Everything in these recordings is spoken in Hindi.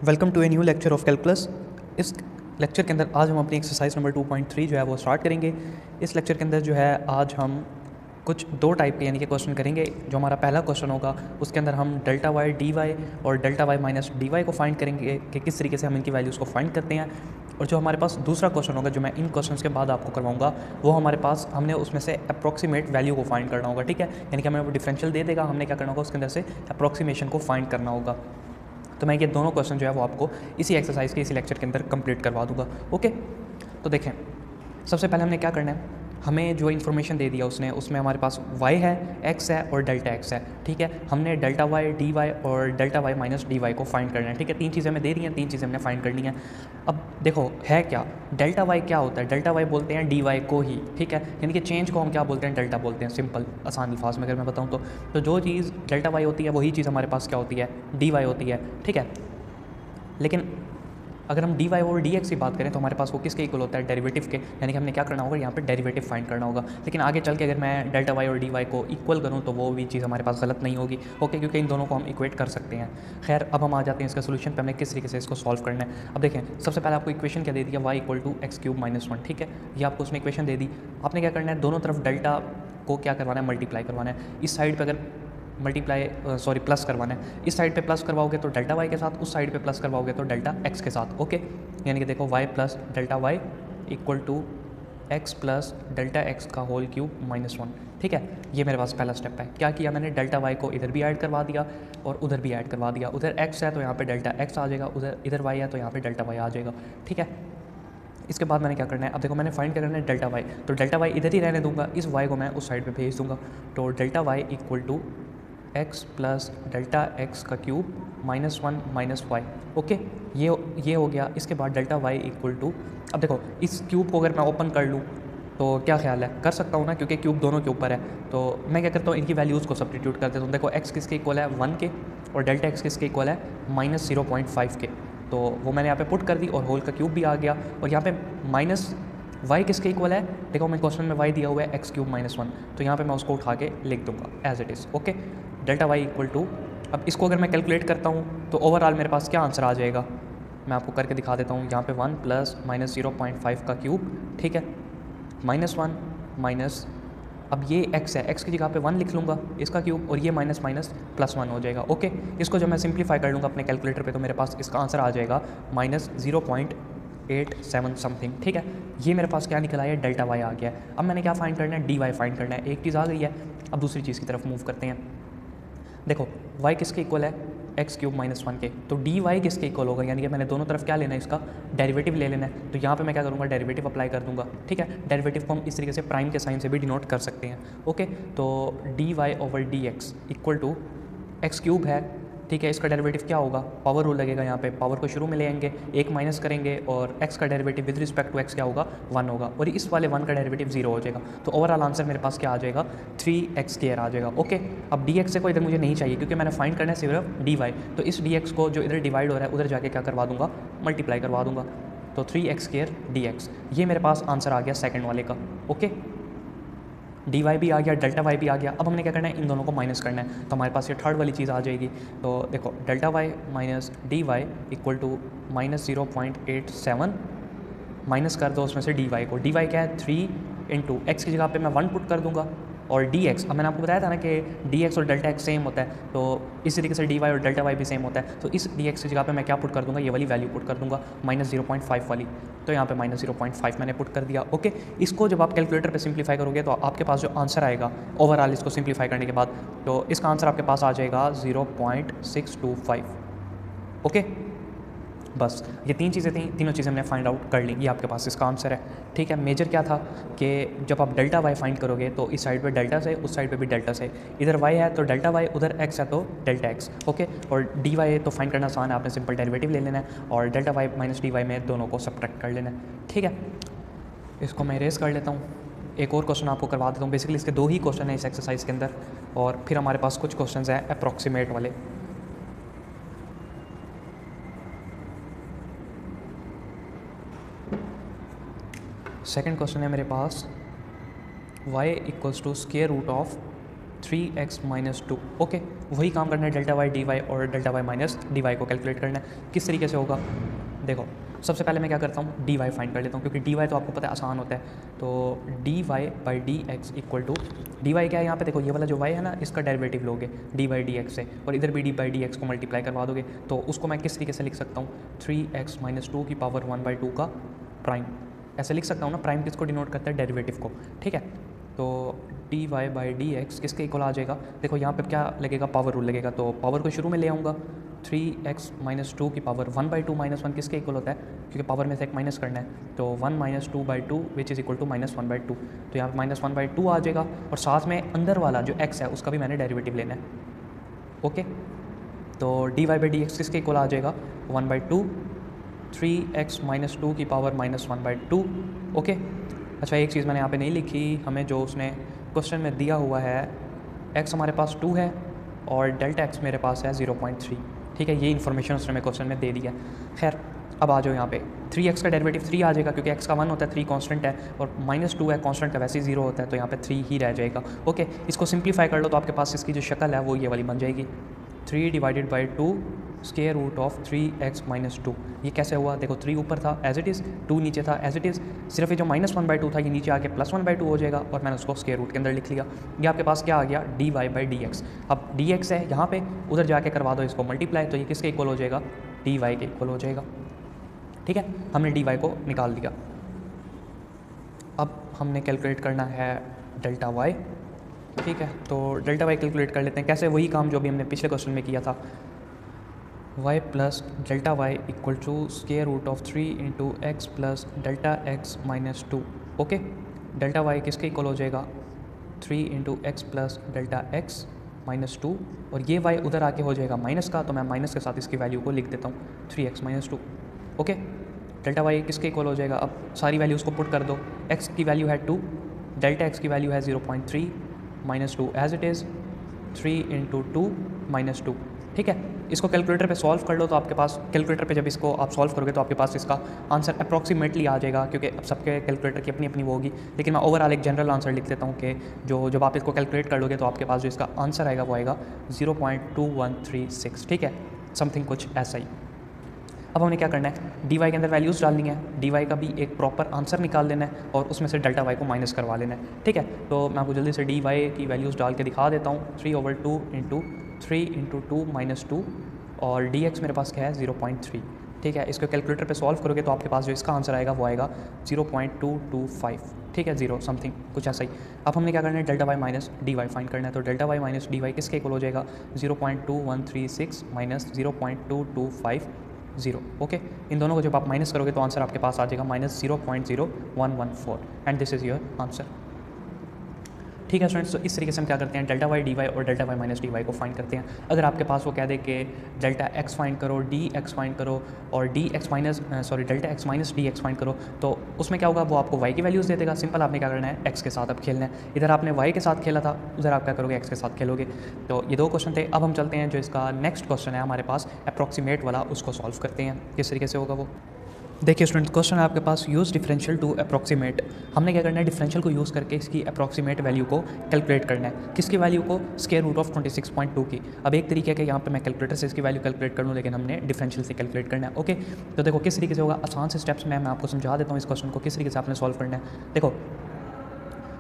Welcome to a new lecture of calculus. इस लेक्चर के अंदर आज हम अपनी एक्सरसाइज नंबर 2.3 जो है वो स्टार्ट करेंगे। इस लेक्चर के अंदर जो है आज हम कुछ दो टाइप के यानी कि क्वेश्चन करेंगे। जो हमारा पहला क्वेश्चन होगा उसके अंदर हम डेल्टा वाई डी वाई और delta Y minus D Y को फाइंड करेंगे कि किस तरीके से हम इनकी वैल्यूज़ को फाइंड करते हैं। और जो हमारे पास दूसरा क्वेश्चन होगा जो मैं इन क्वेश्चंस के बाद आपको करवाऊंगा वो हमारे पास हमने उसमें से अप्रॉक्सीमेट वैल्यू को फाइंड करना होगा। ठीक है, यानी कि हमें वो डिफरेंशियल दे देगा, हमने क्या करना होगा उसके अंदर से अप्रॉक्सीमेशन को फाइंड करना होगा। तो मैं ये दोनों क्वेश्चन जो है वो आपको इसी एक्सरसाइज के इसी लेक्चर के अंदर कंप्लीट करवा दूंगा। ओके, तो देखें सबसे पहले हमने क्या करना है, हमें जो इन्फॉर्मेशन दे दिया उसने उसमें हमारे पास y है, x है और डेल्टा x है। ठीक है, हमने डेल्टा y dy और डेल्टा y माइनस डी को फाइंड करना है। ठीक है, तीन चीज़ें हमें दे रही हैं, तीन चीज़ें हमने फाइंड करनी है। अब देखो है क्या, डेल्टा y क्या होता है, डेल्टा y बोलते हैं dy को ही। ठीक है, यानी कि चेंज को हम क्या बोलते हैं, डेल्टा बोलते हैं। सिंपल आसान अल्फाज में अगर मैं बताऊँ तो जो चीज़ डेल्टा y होती है वही चीज़ हमारे पास क्या होती है, dy होती है। ठीक है, लेकिन अगर हम डी वाई और डी एक्स की बात करें तो हमारे पास वो किसके इक्वल होता है, डेरिवेटिव के। यानी कि हमने क्या करना होगा, यहाँ पे डेरिवेटिव फाइंड करना होगा। लेकिन आगे चल के अगर मैं डेल्टा वाई और डी वाई को इक्वल करूँ तो वो भी चीज़ हमारे पास गलत नहीं होगी। ओके, क्योंकि इन दोनों को हम इक्वेट कर सकते हैं। खैर, अब हम आ जाते हैं इसका सोल्यूशन पे, हमने किस तरीके से इसको सॉल्व करना है। अब देखें सबसे पहले आपको इक्वेशन क्या दे दिया, Y equal to X cube minus one. ठीक है, ये आपको उसने इक्वेशन दे दी। आपने क्या करना है, दोनों तरफ डेल्टा को क्या करवाना है, मल्टीप्लाई करवाना है। इस साइड पर अगर प्लस करवाना है, इस साइड पे प्लस करवाओगे तो डेल्टा वाई के साथ, उस साइड पे प्लस करवाओगे तो डेल्टा एक्स के साथ। ओके, यानी कि देखो Y plus delta Y equal to X plus delta X का होल क्यूब माइनस वन। ठीक है, ये मेरे पास पहला स्टेप है। क्या किया मैंने, डेल्टा वाई को इधर भी ऐड करवा दिया और उधर भी ऐड करवा दिया। उधर एक्स है तो यहाँ पे डेल्टा एक्स आ जाएगा, उधर इधर वाई है तो यहाँ पे डेल्टा वाई आ जाएगा। ठीक है, इसके बाद मैंने क्या करना है, अब देखो मैंने फाइंड करना है डेल्टा वाई, तो डेल्टा वाई इधर ही रहने दूंगा, इस वाई को मैं उस साइड पे भेज दूंगा। तो delta Y equal to X plus delta X का cube minus one minus Y. Okay, ये हो गया। इसके बाद डेल्टा वाई इक्वल टू, अब देखो इस क्यूब को अगर मैं ओपन कर लूँ तो क्या ख्याल है, कर सकता हूँ ना, क्योंकि क्यूब दोनों के ऊपर है। तो मैं क्या करता हूँ, इनकी वैल्यूज़ को सब्स्टिट्यूट कर देता हूँ। देखो एक्स किसके इक्वल है, 1 के, और डेल्टा एक्स किसके इक्वल है, माइनस 0.5 के। तो वो मैंने यहाँ पे पुट कर दी और होल का क्यूब भी आ गया। और यहाँ पे माइनस y किसके इक्वल है, देखो मैं क्वेश्चन में y दिया हुआ है एक्स क्यूब माइनस वन, तो यहाँ पे मैं उसको उठा के लिख दूंगा as it is. Okay, delta y equal to, अब इसको अगर मैं कैलकुलेट करता हूँ तो ओवरऑल मेरे पास क्या आंसर आ जाएगा, मैं आपको करके दिखा देता हूँ। यहाँ पे 1 प्लस माइनस 0.5 का क्यूब, ठीक है, माइनस वन माइनस, अब ये x है, x की जगह पे 1 लिख लूँगा इसका क्यूब, और ये माइनस माइनस प्लस 1 हो जाएगा। ओके, इसको जब मैं सिंप्लीफाई कर लूँगा अपने कैलकुलेटर पे तो मेरे पास इसका आंसर आ जाएगा माइनस 0.87 समथिंग। ठीक है, ये मेरे पास क्या निकला है, डेल्टा वाई आ गया है। अब मैंने क्या फाइंड करना है, डी वाई फाइंड करना है। एक चीज़ आ गई है, अब दूसरी चीज़ की तरफ मूव करते हैं। देखो y किसके इक्वल है, एक्स क्यूब माइनस वन के, तो डी वाई किसके इक्वल होगा, यानी कि मैंने दोनों तरफ क्या लेना है, इसका डेरिवेटिव ले लेना है। तो यहाँ पे मैं क्या करूँगा, डेरिवेटिव अप्लाई कर दूंगा। ठीक है, डेरिवेटिव को हम इस तरीके से प्राइम के साइन से भी डिनोट कर सकते हैं। ओके, तो D Y over D X equal to X cube है। ठीक है, इसका डेरिवेटिव क्या होगा, पावर रूल लगेगा, यहाँ पे पावर को शुरू में ले आएंगे, एक माइनस करेंगे और x का derivative with respect to x क्या होगा, 1 होगा, और इस वाले 1 का डेरिवेटिव 0 हो जाएगा। तो ओवरऑल आंसर मेरे पास क्या आ जाएगा, 3x² आ जाएगा। ओके, अब dx से कोई इधर मुझे नहीं चाहिए क्योंकि मैंने फाइंड करना है सिर्फ dy, तो इस dx को जो इधर डिवाइड हो रहा है उधर जाके क्या करवा दूंगा, मल्टीप्लाई करवा दूंगा। तो 3x² dx, ये मेरे पास आंसर आ गया सेकेंड वाले का। ओके, डी वाई भी आ गया, डेल्टा वाई भी आ गया। अब हमने क्या करना है, इन दोनों को माइनस करना है, तो हमारे पास ये थर्ड वाली चीज़ आ जाएगी। तो देखो delta Y minus D Y equal to minus 0.87, minus कर दो उसमें से डी वाई को। डी वाई क्या है, 3 इंटू एक्स की जगह पे मैं 1 पुट कर दूंगा, और डी एक्स, अब मैंने आपको बताया था ना कि डी एक्स और डेल्टा एक्स सेम होता है, तो इसी तरीके से डी वाई और डेल्टा वाई भी सेम होता है। तो इस डी एक्स की जगह पे मैं क्या पुट कर दूंगा, ये वाली वैल्यू पुट कर दूंगा, माइनस 0.5 वाली। तो यहाँ पे माइनस 0.5 मैंने पुट कर दिया। ओके, इसको जब आप कैलकुलेटर पे सिंप्लीफाई करोगे तो आपके पास जो आंसर आएगा ओवरऑल इसको सिंप्लीफाई करने के बाद, तो इसका आंसर आपके पास आ जाएगा 0.625। ओके, बस ये तीन चीज़ें थी, तीनों चीज़ें हमने फाइंड आउट कर ली, ये आपके पास इसका आंसर है। ठीक है, मेजर क्या था कि जब आप डेल्टा वाई फाइंड करोगे तो इस साइड पे डेल्टा से, उस साइड पे भी डेल्टा से, इधर वाई है तो डेल्टा वाई, उधर एक्स है तो डेल्टा एक्स। ओके, और डी वाई तो फाइंड करना आसान है, आपने सिंपल डेरिवेटिव ले लेना है और delta Y minus D Y में दोनों को सब्ट्रैक्ट कर लेना है। ठीक है, इसको मैं इरेज कर लेता हूँ, एक और क्वेश्चन आपको करवा देता हूँ। बेसिकली इसके 2 ही क्वेश्चन हैं इस एक्सरसाइज के अंदर, और फिर हमारे पास कुछ क्वेश्चन हैं अप्रॉक्सीमेट वाले। सेकंड क्वेश्चन है मेरे पास, y equals to square root of 3x minus 2। Okay, वही काम करना है, डेल्टा वाई डी वाई और delta Y minus D Y को कैलकुलेट करना है। किस तरीके से होगा देखो, सबसे पहले मैं क्या करता हूँ, डी वाई फाइंड कर लेता हूँ, क्योंकि डी वाई तो आपको पता है आसान होता है। तो D Y by D X equal to, D Y क्या है यहाँ पे, देखो ये वाला जो वाई है ना, इसका डेरिवेटिव लोगे डी बाई डी एक्स से, और इधर भी डी बाई डी एक्स को मल्टीप्लाई करवा दोगे, तो उसको मैं किस तरीके से लिख सकता हूँ, 3x माइनस 2 की पावर 1/2 का प्राइम, ऐसे लिख सकता हूँ ना। प्राइम किसको डिनोट करता है, डेरिवेटिव को, ठीक है। तो D Y by D X किसके इक्वल आ जाएगा, देखो यहाँ पे क्या लगेगा, पावर रूल लगेगा, तो पावर को शुरू में ले आऊँगा, 3x माइनस 2 की पावर 1/2 माइनस 1 किसके इक्वल होता है, क्योंकि पावर में से एक माइनस करना है, तो 1 minus 2/2 which is equal to minus 1/2, तो यहाँ पर माइनस 1/2 आ जाएगा, और साथ में अंदर वाला जो x है उसका भी मैंने डेरिवेटिव लेना है। ओके, तो D Y by D X किसके इक्वल आ जाएगा, 1/2 3x माइनस 2 की पावर माइनस 1/2। ओके, अच्छा एक चीज़ मैंने यहाँ पे नहीं लिखी, हमें जो उसने क्वेश्चन में दिया हुआ है, x हमारे पास 2 है और डेल्टा x मेरे पास है 0.3, ठीक है। ये इन्फॉर्मेशन उसने हमें क्वेश्चन में दे दिया। खैर, अब आ जाओ यहाँ पे, 3x का डेरिवेटिव 3 आ जाएगा, क्योंकि x का 1 होता है, 3 कांस्टेंट है, और माइनस 2 है, कांस्टेंट का वैसे ही 0 होता है, तो यहाँ पे 3 ही रह जाएगा। ओके, इसको सिंप्लीफाई कर लो तो आपके पास इसकी जो शक्ल है वो ये वाली बन जाएगी, 3 divided by 2 square root of 3x minus 2। ये कैसे हुआ, देखो 3 ऊपर था एज इट इज़, 2 नीचे था एज इट इज़, सिर्फ ये जो माइनस 1/2 था ये नीचे आके प्लस 1/2 हो जाएगा, और मैंने उसको स्क्वायर रूट के अंदर लिख लिया। ये आपके पास क्या आ गया, D Y by D X. अब डी एक्स है यहाँ पे, उधर जाके करवा दो इसको मल्टीप्लाई, तो ये किसके इक्वल हो जाएगा, डी वाई के इक्वल हो जाएगा, ठीक है। हमने डी वाई को निकाल दिया। अब हमने कैलकुलेट करना है डेल्टा वाई, ठीक है। तो डेल्टा वाई कैलकुलेट कर लेते हैं, कैसे, वही काम जो भी हमने पिछले क्वेश्चन में किया था, y plus delta Y equal to square root of 3 into X plus delta X minus 2। Okay, delta Y किसके इक्वल हो जाएगा, 3 into X plus delta X minus 2, और ये y उधर आके हो जाएगा माइनस का, तो मैं माइनस के साथ इसकी वैल्यू को लिख देता हूँ 3x minus 2। Okay, delta Y किसके इक्वल हो जाएगा, अब सारी वैल्यूज़ को पुट कर दो, x की वैल्यू है 2, डेल्टा x की वैल्यू है 0.3 minus 2 as it is, 3 into 2 minus 2, ठीक है। इसको कैलकुलेटर पे सॉल्व कर लो, तो आपके पास कैलकुलेटर पे जब इसको आप सॉल्व करोगे तो आपके पास इसका आंसर अप्रॉक्सीमेटली आ जाएगा, क्योंकि अब सबके कैलकुलेटर की अपनी अपनी वो होगी, लेकिन मैं ओवरऑल एक जनरल आंसर लिख देता हूँ कि जब आप इसको कैलकुलेट कर लोगे तो आपके पास जो इसका आंसर आएगा वो आएगा 0.2136, ठीक है, समथिंग कुछ ऐसा ही। अब हमें क्या करना है, डी वाई के अंदर वैल्यूज़ डालनी है, डी वाई का भी एक प्रॉपर आंसर निकाल लेना है, और उसमें से डेल्टा वाई को माइनस करवा लेना है, ठीक है। तो मैं आपको जल्दी से डी वाई की वैल्यूज़ डाल के दिखा देता हूँ, 3/2 इंटू 3 इंटू 2 माइनस 2, और डी एक्स मेरे पास क्या है 0.3, ठीक है। इसको कैलकुलेटर पे सॉल्व करोगे तो आपके पास जो इसका आंसर आएगा वो आएगा 0.225, ठीक है, 0 समथिंग कुछ ऐसा ही। अब हमने क्या करना है, delta Y minus D Y find करना है, तो delta Y minus D Y किसके इक्वल हो जाएगा, 0.2136 माइनस 0.2250। ओके, इन दोनों को जब आप माइनस करोगे तो आंसर आपके पास आ जाएगा minus 0.0114, and this is your answer, ठीक है स्टूडेंट्स। तो इस तरीके से हम क्या करते हैं, डेल्टा वाई डी वाई और delta Y minus D Y को फाइंड करते हैं। अगर आपके पास वो कह दे कि डेल्टा एक्स फाइंड करो, डी एक्स फाइंड करो, और delta X minus D X find करो, तो उसमें क्या होगा, वो आपको वाई की वैल्यूज़ दे देगा। सिंपल आपने क्या करना है, एक्स के साथ अब खेलना है, इधर आपने वाई के साथ खेला था, उधर आप क्या करोगे, एक्स के साथ खेलोगे। तो ये 2 क्वेश्चन थे। अब हम चलते हैं जो इसका नेक्स्ट क्वेश्चन है हमारे पास अप्रॉक्सीमेट वाला, उसको सॉल्व करते हैं, किस तरीके से होगा वो। देखिए स्टूडेंट्स, क्वेश्चन है आपके पास, यूज़ डिफरेंशियल टू अप्रॉक्सीमेट। हमने क्या करना है, डिफरेंशियल को यूज़ करके इसकी अप्रॉक्सीमेट वैल्यू को कैलकुलेट करना है। किसकी वैल्यू को, स्क्वायर रूट ऑफ 26.2 की। अब एक तरीके के यहाँ पे मैं कैलकुलेटर से इसकी वैल्यू कैलकुलेट कर लूँ, लेकिन हमने डिफरेंशियल से कैलकुलेट करना है। ओके, तो देखो किस तरीके से होगा, आसान से स्टेप्स में मैं आपको समझा देता हूँ इस क्वेश्चन को किस तरीके से आपने सॉल्व करना है। देखो,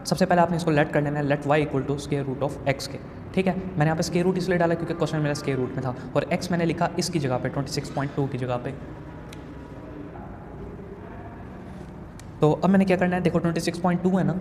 सबसे पहले आपने इसको लेट कर लेना है, let Y equal to square root of X के, ठीक है। मैंने यहाँ पे स्क्वायर रूट इसलिए डाला क्योंकि क्वेश्चन मेरा स्क्वायर रूट में था, और एक्स मैंने लिखा इसकी जगह पे 26.2 की जगह पे। तो अब मैंने क्या करना है, देखो 26.2 है ना,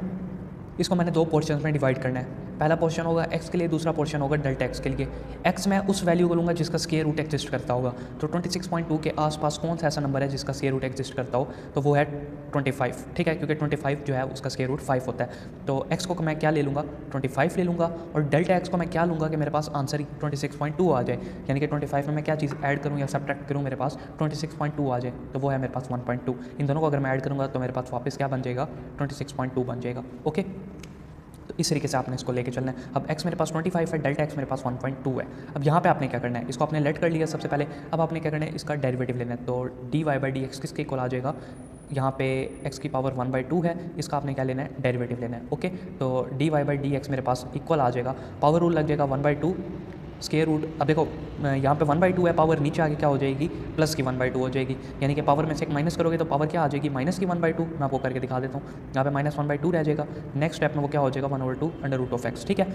इसको मैंने 2 पोर्शंस में डिवाइड करना है। पहला पोर्शन होगा x के लिए, दूसरा पोर्शन होगा डेल्टा x के लिए। x मैं उस वैल्यू को लूँगा जिसका स्क्वायर रूट एग्जिस्ट करता होगा। तो 26.2 के आसपास कौन सा ऐसा नंबर है जिसका स्क्वायर रूट एग्जिस्ट करता हो, तो वो है 25, ठीक है, क्योंकि 25 जो है उसका स्क्वायर रूट 5 होता है। तो x को मैं क्या ले लूँगा, 25 ले लूँगा, और डेल्टा x को मैं क्या लूँगा कि मेरे पास आंसर 26.2 आ जाए, यानी कि 25 में मैं क्या चीज़ ऐड करूँ या सब्ट्रैक्ट करूँ, मेरे पास 26.2 आ जाए, तो वो है मेरे पास 1.2। इन दोनों को अगर मैं ऐड करूँगा तो मेरे पास वापस क्या बन जाएगा, 26.2 बन जाएगा। ओके, तो इस तरीके से आपने इसको लेके चलना है। अब x मेरे पास 25 है, डेल्टा x मेरे पास 1.2 है। अब यहाँ पे आपने क्या करना है, इसको आपने लेट कर लिया सबसे पहले। अब आपने क्या करना है, इसका डेरिवेटिव लेना है। तो dy बाई डी एक्स किसके इक्वल आ जाएगा, यहाँ पे x की पावर 1/2 है, इसका आपने क्या लेना है, डेरिवेटिव लेना है। ओके, तो dy/dx मेरे पास इक्वल आ जाएगा, पावर रूल लग जाएगा 1/2 स्केयर रूट। अब देखो यहाँ पे 1/2 है, पावर नीचे आके क्या हो जाएगी, प्लस की 1/2 हो जाएगी, यानी कि पावर में से एक माइनस करोगे तो पावर क्या आ जाएगी, माइनस की 1/2। मैं आपको करके दिखा देता हूँ, यहाँ पे -1/2 रह जाएगा। नेक्स्ट स्टेप में वो क्या हो जाएगा, 1/2 √(x), ठीक है।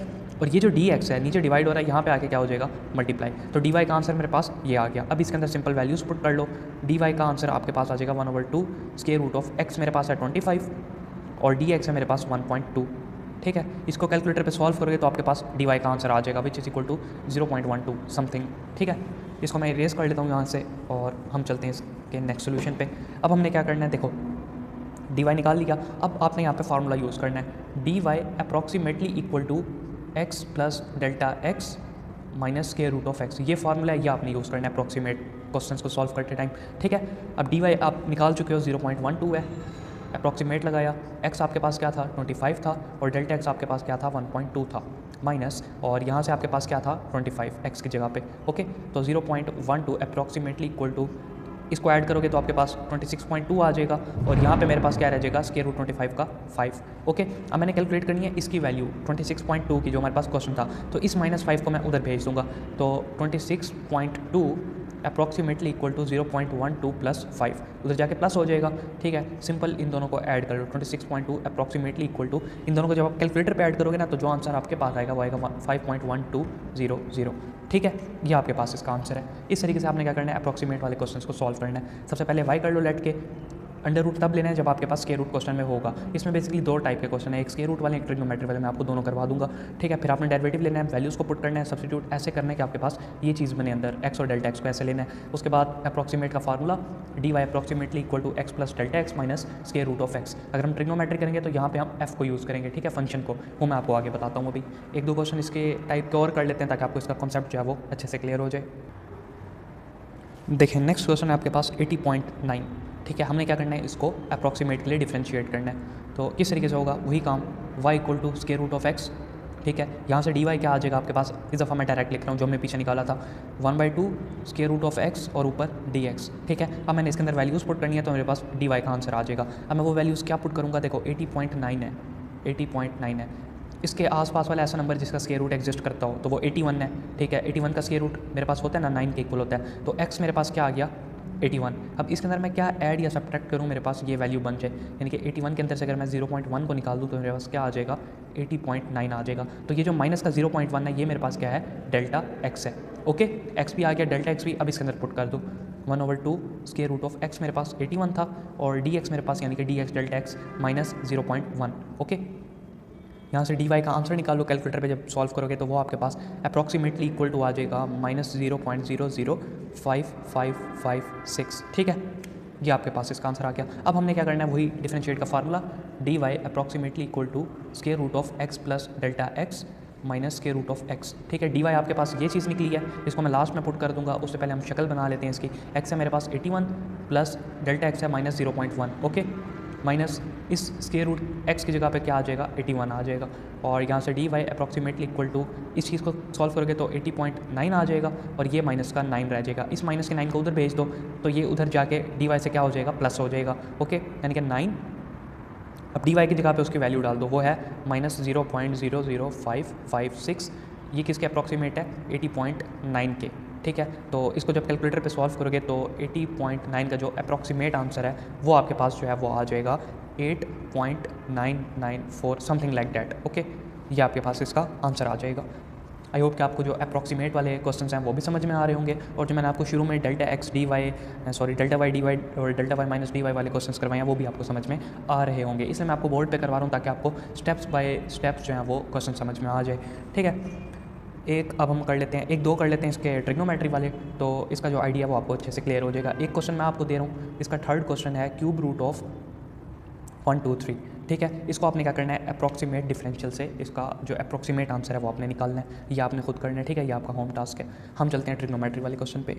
और ये जो dx है नीचे डिवाइड हो रहा है, यहाँ पे आके क्या हो जाएगा, मल्टीप्लाई। तो dy का आंसर मेरे पास ये आ गया। अब इसके अंदर सिंपल वैल्यूज पुट कर लो, dy का आंसर आपके पास आ जाएगा 1/2 (x) मेरे पास है 25 और dx है मेरे पास 1.2, ठीक है। इसको कैलकुलेटर पे सॉल्व करोगे तो आपके पास dy का आंसर आ जाएगा which is equal to 0.12 something, ठीक है। इसको मैं इरेज कर लेता हूँ यहाँ से और हम चलते हैं इसके नेक्स्ट सोल्यूशन पे। अब हमने क्या करना है, देखो dy निकाल लिया, अब आपने यहाँ पे फार्मूला यूज़ करना है, dy approximately equal to x plus delta x minus square root of x। ये फार्मूला है, ये आपने यूज़ करना है अप्रॉक्सीमेट क्वेश्चंस को सॉल्व करते टाइम, ठीक है। अब dy आप निकाल चुके हो, 0.12 है, अप्रॉक्सीमेट लगाया, x आपके पास क्या था, 25 था, और डेल्टा x आपके पास क्या था, 1.2 था, माइनस, और यहाँ से आपके पास क्या था, 25 x की जगह पे। ओके, तो 0.12 अप्रॉक्सीमेटली इक्वल टू, इसको ऐड करोगे तो आपके पास 26.2 आ जाएगा, और यहाँ पे मेरे पास क्या रह जाएगा, स्क्वायर रूट 25 का 5। ओके, अब मैंने कैलकुलेट करनी है इसकी वैल्यू 26.2 की, जो हमारे पास क्वेश्चन था, तो इस -5 को मैं उधर भेज दूंगा, तो 26.2 अप्रॉक्सीमेटली इक्वल टू 0.12 प्लस 5, उधर जाके प्लस हो जाएगा, ठीक है। सिंपल इन दोनों को ऐड कर लो, 26.2 अप्रॉक्सीमेटली इक्वल टू, इन दोनों को जब आप कैलकुलेटर पे ऐड करोगे ना, तो जो आंसर आपके पास आएगा वो आएगा 5.1200, ठीक है। ये आपके पास इसका आंसर है। इस तरीके से आपने क्या करना है, अप्रॉक्सीमेट वाले क्वेश्चन को सॉल्व करना है। सबसे पहले y कर लो लेट के, अंडर रूट तब लेना है जब आपके पास स्क्वायर रूट क्वेश्चन में होगा। इसमें बेसिकली दो टाइप के क्वेश्चन है, एक स्क्वायर रूट वाले, एक ट्रिग्नोमेट्री वाले, मैं आपको दोनों करवा दूंगा, ठीक है। फिर आपने डेरिवेटिव लेना है, वैल्यूज़ को पुट करना है, सब्स्टिट्यूट ऐसे करना है कि आपके पास ये चीज़ बने अंदर, x और डेल्टा x को ऐसे लेना है। उसके बाद अप्रॉक्सीमेट का formula, dy approximately equal to x plus delta x minus square root of x। अगर हम ट्रिग्नोमेट्री करेंगे तो यहाँ पे हम f को यूज़ करेंगे, ठीक है, फंक्शन को, वो मैं आपको आगे बताता हूँ। अभी एक दो क्वेश्चन इसके टाइप के और कर लेते हैं ताकि आपको इसका कॉन्सेप्ट जो है वो अच्छे से क्लियर हो जाए। देखिए नेक्स्ट क्वेश्चन है आपके पास 80.9, ठीक है। हमने क्या करना है, इसको अप्रॉक्सीमेट के लिए डिफरेंशिएट करना है। तो किस तरीके से होगा, वही काम, y equal to square root of x, ठीक है। यहाँ से dy क्या आ जाएगा आपके पास, इस दफ़ा मैं डायरेक्ट लिख रहा हूँ, जो हमने पीछे निकाला था, 1/2 स्क्वायर रूट ऑफ x और ऊपर dx, ठीक है। अब मैंने इसके अंदर वैल्यूज़ पुट करनी है, तो मेरे पास dy का आंसर आ जाएगा। अब मैं वो वैल्यूज़ क्या पुट करूँगा, देखो 80.9 है, 80.9 है, इसके आसपास वाला ऐसा नंबर जिसका स्क्वायर रूट एग्जिस्ट करता हो तो वो 81 है, ठीक है। 81 का स्क्वायर रूट मेरे पास होता है ना, 9 के इक्वल होता है, तो x मेरे पास क्या आ गया, 81। अब इसके अंदर मैं क्या ऐड या सब्ट्रैक्ट करूँ, मेरे पास ये वैल्यू बन जाए, यानी कि 81 के अंदर से अगर मैं 0.1 को निकाल दूँ तो मेरे पास क्या आ जाएगा, 80.9 आ जाएगा। तो ये जो माइनस का 0.1 है, ये मेरे पास क्या है, डेल्टा x है। ओके, x भी आ गया, डेल्टा x भी। अब इसके अंदर पुट कर दूँ, 1/2 स्क्वायर रूट ऑफ x मेरे पास 81 था, और dx मेरे पास यानी कि dx delta x minus 0.1। Okay, यहाँ से dy का आंसर निकालो, कैलकुलेटर पे जब सॉल्व करोगे तो वो आपके पास अप्रॉक्सीमेटली इक्वल टू आ जाएगा -0.0055556, ठीक है। ये आपके पास इसका आंसर आ गया। अब हमने क्या करना है, वही डिफरेंशिएट का formula, dy approximately equal to square root of x plus delta x minus square root of x, ठीक है। dy आपके पास ये चीज़ निकली है, इसको मैं लास्ट में पुट कर दूंगा, उससे पहले हम शक्ल बना लेते हैं इसकी। x है मेरे पास 81 प्लस डेल्टा x है माइनस 0.1, ओके, माइनस इस स्क्वायर रूट x की जगह पे क्या आ जाएगा, 81 आ जाएगा, और यहाँ से dy अप्रॉक्सीमेटली इक्वल टू, इस चीज़ को सॉल्व करोगे तो 80.9 आ जाएगा, और ये माइनस का 9 रह जाएगा। इस माइनस के 9 को उधर भेज दो तो ये उधर जाके dy से क्या हो जाएगा, प्लस हो जाएगा, ओके, यानी कि 9। अब dy की जगह पे उसकी वैल्यू डाल दो, वो है -0.00556। ये किसके अप्रॉक्सीमेट है, 80.9 के, ठीक है। तो इसको जब कैलकुलेटर पे सॉल्व करोगे तो 80.9 का जो अप्रॉक्सीमेट आंसर है वो आपके पास जो है वो आ जाएगा 8.994 समथिंग लाइक डैट, ओके। ये आपके पास इसका आंसर आ जाएगा। आई होप कि आपको जो अप्रॉक्सीमेट वाले क्वेश्चंस हैं वो भी समझ में आ रहे होंगे, और जो मैंने आपको शुरू में डेल्टा y dy और डेल्टा y माइनस dy वाले क्वेश्चंस करवाए हैं वो भी आपको समझ में आ रहे होंगे। इसलिए मैं आपको बोर्ड पे करवा रहा हूँ ताकि आपको स्टेप्स बाय स्टेप्स जो हैं वो क्वेश्चन समझ में आ जाए, ठीक है। अब हम कर लेते हैं, एक दो कर लेते हैं इसके ट्रिग्नोमेट्री वाले, तो इसका जो आइडिया वो आपको अच्छे से क्लियर हो जाएगा। एक क्वेश्चन मैं आपको दे रहा हूँ, इसका थर्ड क्वेश्चन है क्यूब रूट ऑफ 1 2 3, ठीक है। इसको आपने क्या करना है, अप्रॉक्सीमेट डिफरेंशियल से इसका जो अप्रॉक्सीमेट आंसर है वो आपने निकालना है, ये आपने खुद करना है, ठीक है। ये आपका होम टास्क है। हम चलते हैं ट्रिग्नोमेट्री वाले क्वेश्चन पे।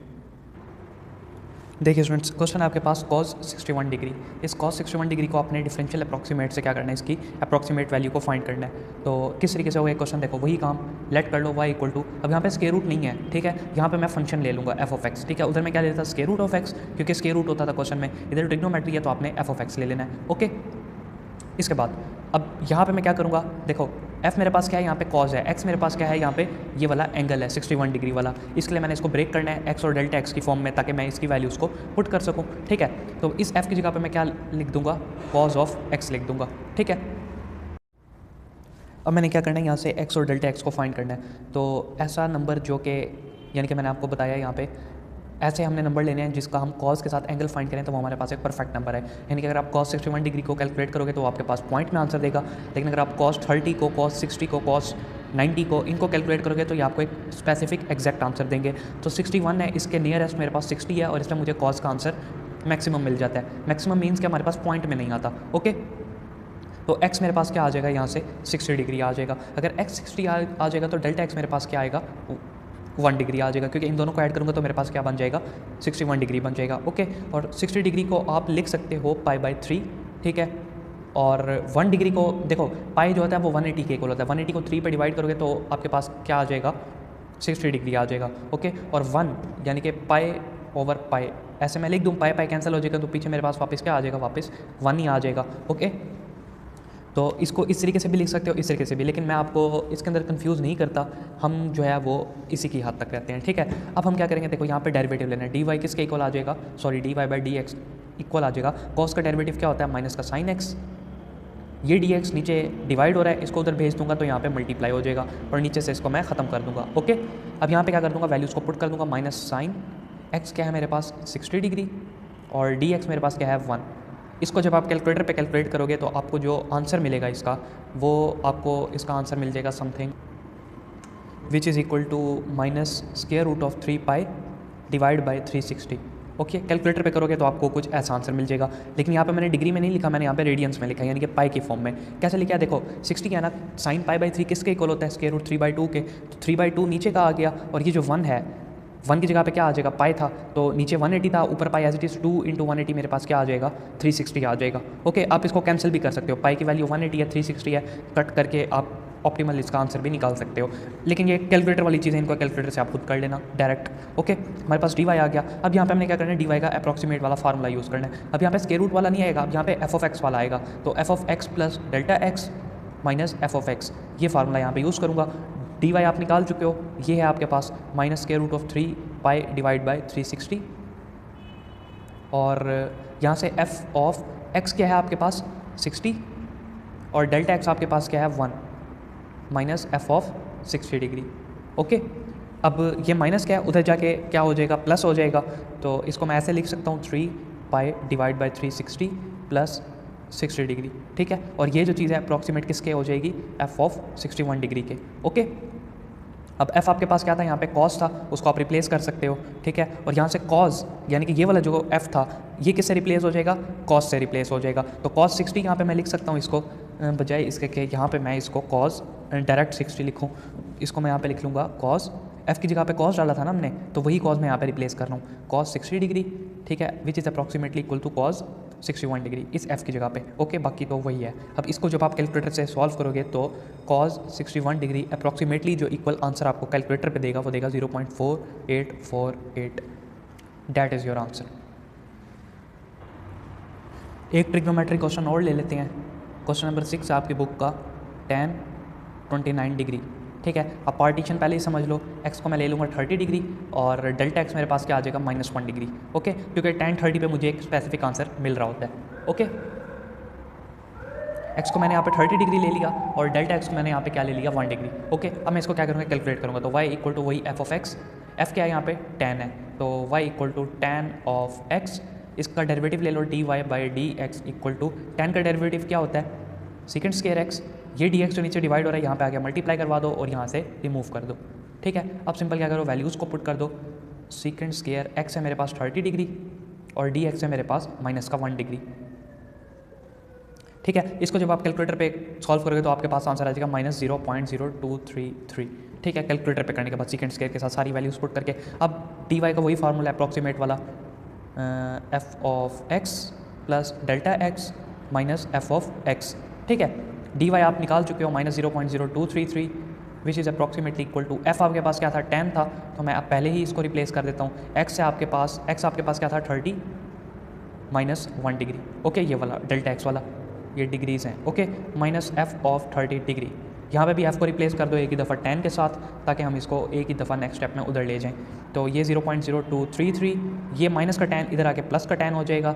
देखिए स्टूडेंट्स, क्वेश्चन है आपके पास कॉस 61 डिग्री। इस कॉस 61 डिग्री को आपने डिफरेंशियल अप्रॉक्सीमेट से क्या करना है, इसकी अप्रॉक्सीमेट वैल्यू को फाइंड करना है। तो किस तरीके से होगा एक क्वेश्चन, देखो वही काम लेट कर लो y इक्वल टू, अब यहाँ पे स्क्वायर रूट नहीं है, ठीक है, यहाँ पे मैं फंक्शन ले लूँगा एफ ऑफ एक्स, ठीक है, उधर मैं क्या लेता था स्क्वायर रूट ऑफ एक्स, क्योंकि स्क्वायर रूट होता था क्वेश्चन में, इधर ट्रिग्नोमेट्री है तो आपने एफ ऑफ एक्स ले लेना है। ओके, इसके बाद अब यहाँ पे मैं क्या करूँगा, देखो f मेरे पास क्या है यहाँ पे कॉज है, x मेरे पास क्या है यहाँ पे ये वाला एंगल है 61 डिग्री वाला, इसके लिए मैंने इसको ब्रेक करना है x और डेल्टा x की फॉर्म में, ताकि मैं इसकी वैल्यूज़ को पुट कर सकूँ। ठीक है, तो इस f की जगह पे मैं क्या लिख दूंगा, कॉज ऑफ x लिख दूंगा। ठीक है, अब मैंने क्या करना है, यहाँ से x और डेल्टा x को फाइंड करना है। तो ऐसा नंबर जो कि यानी कि मैंने आपको बताया यहाँ पे ऐसे हमने नंबर लेने हैं जिसका हम कॉस के साथ एंगल फाइंड करें तो वो हमारे पास एक परफेक्ट नंबर है। यानी कि अगर आप कॉस 61 डिग्री को कैलकुलेट करोगे तो आपके पास पॉइंट में आंसर देगा, लेकिन अगर आप कॉस 30 को, कॉस 60 को, कॉस 90 को, इनको कैलकुलेट करोगे तो ये आपको एक स्पेसिफिक एग्जैक्ट आंसर देंगे। तो 61 है, इसके नियरेस्ट मेरे पास 60 है और इसमें मुझे कॉस का आंसर मैक्सिमम मिल जाता है। मैक्सिमम मीन्स कि हमारे पास पॉइंट में नहीं आता। ओके, तो x मेरे पास क्या आ जाएगा, यहाँ से 60 डिग्री आ जाएगा। अगर x 60 आ जाएगा तो डेल्टा x मेरे पास क्या आएगा, 1 डिग्री आ जाएगा, क्योंकि इन दोनों को ऐड करूँगा तो मेरे पास क्या बन जाएगा, 61 डिग्री बन जाएगा। ओके, और 60 डिग्री को आप लिख सकते हो π/3, ठीक है, और 1 डिग्री को देखो पाई जो होता है वो 180 के इक्वल होता है, 180 को 3 पे डिवाइड करोगे तो आपके पास क्या आ जाएगा, 60 डिग्री आ जाएगा। ओके, और 1 यानी कि π/π ऐसे मैं लिख दूँ, पाई कैंसिल हो जाएगा तो पीछे मेरे पास वापस क्या आ जाएगा, वापस 1 ही आ जाएगा। ओके, तो इसको इस तरीके से भी लिख सकते हो, इस तरीके से भी, लेकिन मैं आपको इसके अंदर कंफ्यूज नहीं करता, हम जो है वो इसी की हद तक रहते हैं। ठीक है, अब हम क्या करेंगे, देखो यहाँ पे डेरिवेटिव लेना है, डी वाई किसके इक्वल आ जाएगा, सॉरी dy/dx इक्वल आ जाएगा, कॉस का डेरिवेटिव क्या होता है, माइनस का साइन एक्स, ये dx नीचे डिवाइड हो रहा है, इसको उधर भेज दूंगा तो यहाँ पे मल्टीप्लाई हो जाएगा और नीचे से इसको मैं ख़त्म कर दूंगा। ओके, अब यहाँ पे क्या कर दूंगा, वैल्यूज़ को पुट कर दूंगा, माइनस साइन एक्स क्या है मेरे पास 60 डिग्री और dx मेरे पास क्या है 1। इसको जब आप कैलकुलेटर पे कैलकुलेट करोगे तो आपको जो आंसर मिलेगा इसका, वो आपको इसका आंसर मिल जाएगा something which is equal to minus square root of 3π divide by 360। Okay, calculator पे करोगे तो आपको कुछ ऐसा आंसर मिल जाएगा, लेकिन यहाँ पे मैंने डिग्री में नहीं लिखा, मैंने यहाँ पे रेडियंस में लिखा, यानी कि पाई की फॉर्म में। कैसे लिखा है, देखो 60 क्या है ना, साइन π/3 किसके इक्वल होता है, स्क्वायर रूट 3/2 के, तो 3/2 नीचे का आ गया और ये जो 1 है, 1 की जगह पे क्या आ जाएगा, पाई था तो नीचे 180 था, ऊपर पाई एज इट इज़ 2 × 180 मेरे पास क्या आ जाएगा, 360 आ जाएगा। ओके, आप इसको कैंसिल भी कर सकते हो, पाई की वैल्यू 180 है, 360 है, कट करके आप ऑप्टिमल इसका आंसर भी निकाल सकते हो, लेकिन ये कैलकुलेटर वाली चीज़ें, इनको कैलकुलेटर से आप खुद कर लेना डायरेक्ट। ओके, हमारे पास dy आ गया। अब यहाँ पे हमने क्या करना है, dy का अप्रॉक्सीमेट वाला फार्मूला यूज़ करना है। अब यहाँ पे स्क्वायर रूट वाला नहीं आएगा, अब यहाँ पे f ऑफ x वाला आएगा, तो f of x plus delta x minus f of x, ये फार्मूला यहाँ पे यूज़ करूँगा। dy आप निकाल चुके हो, ये है आपके पास minus square root of 3π divide by 360, और यहाँ से f ऑफ x क्या है आपके पास 60 और डेल्टा x आपके पास क्या है 1 minus f of 60 degree. Okay, अब ये माइनस क्या है, उधर जाके क्या हो जाएगा, प्लस हो जाएगा, तो इसको मैं ऐसे लिख सकता हूँ 3π डिवाइड बाई 360 प्लस 60 डिग्री। ठीक है, और ये जो चीज़ है अप्रॉक्सीमेट किसके हो जाएगी, f ऑफ 61 डिग्री के। ओके, अब f आपके पास क्या था, यहाँ पे cos था, उसको आप रिप्लेस कर सकते हो। ठीक है, और यहाँ से cos यानी कि ये वाला जो f था ये किससे रिप्लेस हो जाएगा, cos से रिप्लेस हो जाएगा। तो cos 60 यहाँ पे मैं लिख सकता हूँ इसको, बजाय इसके कि यहाँ पे मैं इसको cos डायरेक्ट 60 लिखूँ, इसको मैं यहाँ पे लिख लूँगा cos, f की जगह पे cos डाला था ना हमने, तो वही cos मैं यहाँ पे रिप्लेस कर रहा हूँ, cos 60 डिग्री। ठीक है, which is approximately equal to cos 61 degree इस f की जगह पे। ओके, बाकी तो वही है। अब इसको जब आप कैलकुलेटर से सॉल्व करोगे तो cos 61 डिग्री अप्रॉक्सीमेटली जो इक्वल आंसर आपको कैलकुलेटर पे देगा वो देगा 0.4848। That is your answer. एक ट्रिग्नोमेट्री क्वेश्चन और ले लेते हैं, क्वेश्चन नंबर 6 आपकी बुक का, tan 29 डिग्री। ठीक है, अब पार्टीशन पहले ही समझ लो, x को मैं ले लूँगा 30 डिग्री और डेल्टा x मेरे पास क्या आ जाएगा, -1 डिग्री। ओके, क्योंकि tan 30 पे मुझे एक स्पेसिफिक आंसर मिल रहा होता है। ओके, x को मैंने यहाँ पे 30 डिग्री ले लिया और डेल्टा x को मैंने यहाँ पे क्या ले लिया, 1 डिग्री। ओके, अब मैं इसको क्या करूँगा, कैलकुलेट करूँगा, तो y इक्वल टू वही f ऑफ x, f क्या है यहाँ पे tan है, तो y equal to tan of x, इसका डेरिवेटिव ले लो dy/dx इक्वल टू, tan का डेरिवेटिव क्या होता है, सेकंड स्क्वायर x, ये dx जो नीचे डिवाइड हो रहा है यहाँ पे आ गया, मल्टीप्लाई करवा दो और यहाँ से रिमूव कर दो। ठीक है, अब सिंपल क्या करो, वैल्यूज़ को पुट कर दो, सेकंड स्क्वायर x है मेरे पास 30 डिग्री और dx है मेरे पास -1 डिग्री। ठीक है, इसको जब आप कैलकुलेटर पे सॉल्व करोगे तो आपके पास आंसर आ जाएगा -0.0233। ठीक है, कैलकुलेटर पे करने के बाद सेकंड स्क्वायर के साथ सारी वैल्यूज पुट करके, अब dy का वही फार्मूला अप्रॉक्सीमेट वाला, F of X plus delta X minus F of X, ठीक है। डी वाई आप निकाल चुके हो -0.0233 which is approximately equal to F आपके पास क्या था 10 था, तो मैं अब पहले ही इसको रिप्लेस कर देता हूँ। एक्स आपके पास क्या था 30 -1 डिग्री, ओके, ये वाला डेल्टा एक्स वाला ये डिग्रीज़ हैं, okay, minus F of 30 degree. यहाँ पे भी एफ़ को रिप्लेस कर दो एक ही दफ़ा 10 के साथ, ताकि हम इसको एक ही दफ़ा नेक्स्ट स्टेप में उधर ले जाएं। तो ये 0.0233, ये माइनस का 10 इधर आके प्लस का 10 हो जाएगा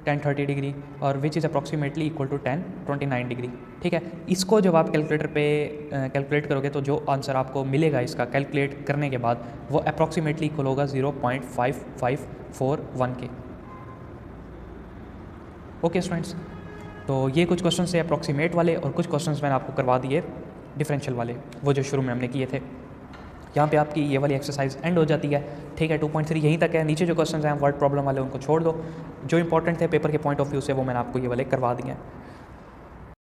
10 30 डिग्री, और which is approximately equal to 10 29 degree, ठीक है। इसको जब आप कैलकुलेटर पे कैलकुलेट करोगे तो जो आंसर आपको मिलेगा इसका कैलकुलेट करने के बाद वो अप्रॉक्सीमेटली इक्वल होगा 0.5541 के, ओके स्टूडेंट्स। तो ये कुछ क्वेश्चन है अप्रॉक्सीमेट वाले, और कुछ क्वेश्चंस मैंने आपको करवा दिए डिफरेंशियल वाले, वो जो शुरू में हमने किए थे। यहाँ पे आपकी ये वाली एक्सरसाइज एंड हो जाती है, ठीक है। 2.3 यहीं तक है। नीचे जो क्वेश्चंस हैं वर्ड प्रॉब्लम वाले उनको छोड़ दो, जो इंपॉर्टेंट थे पेपर के पॉइंट ऑफ व्यू से वो मैंने आपको ये वाले करवा दिए हैं।